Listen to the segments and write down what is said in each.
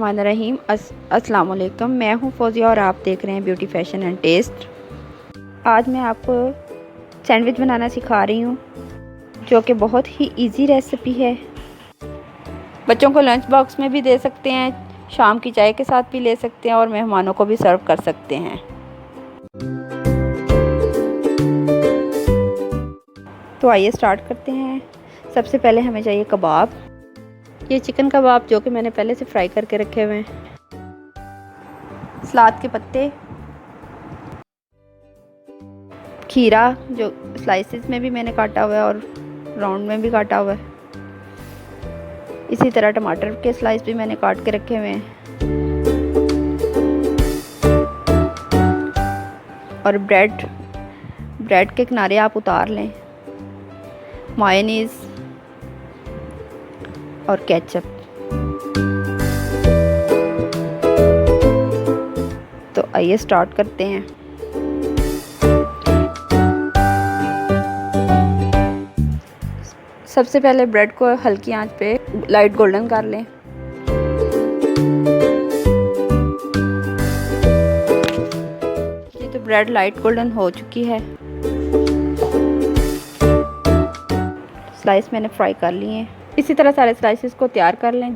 बिस्मिल्लाहिर्रहमानिर्रहीम। अस्सलाम वालेकुम। मैं हूँ फौजिया और आप देख रहे हैं ब्यूटी फैशन एंड टेस्ट। आज मैं आपको सैंडविच बनाना सिखा रही हूँ, जो कि बहुत ही इजी रेसिपी है। बच्चों को लंच बॉक्स में भी दे सकते हैं, शाम की चाय के साथ भी ले सकते हैं और मेहमानों को भी सर्व कर सकते हैं। तो आइए स्टार्ट करते हैं। सबसे पहले हमें चाहिए कबाब। ये चिकन कबाब जो कि मैंने पहले से फ्राई करके रखे हुए हैं। सलाद के पत्ते, खीरा जो स्लाइसेस में भी मैंने काटा हुआ है और राउंड में भी काटा हुआ है। इसी तरह टमाटर के स्लाइस भी मैंने काट के रखे हुए हैं। और ब्रेड के किनारे आप उतार लें, मायोनीज और केचप। तो आइए स्टार्ट करते हैं। सबसे पहले ब्रेड को हल्की आंच पे लाइट गोल्डन कर लें। ये तो ब्रेड लाइट गोल्डन हो चुकी है। स्लाइस मैंने फ्राई कर लिए हैं। इसी तरह सारे स्लाइसेस को तैयार कर लें।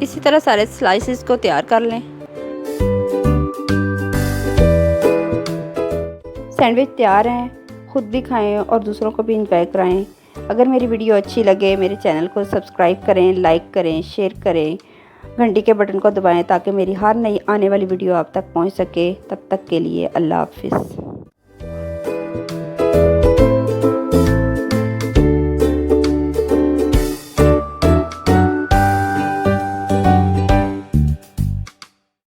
इसी तरह सारे स्लाइसेस को तैयार कर लें। सैंडविच तैयार हैं। खुद भी खाएं और दूसरों को भी इंजॉय कराएं। अगर मेरी वीडियो अच्छी लगे मेरे चैनल को सब्सक्राइब करें, लाइक करें, शेयर करें, घंटी के बटन को दबाएं ताकि मेरी हर नई आने वाली वीडियो आप तक पहुंच सके। तब तक के लिए अल्लाह हाफिज़।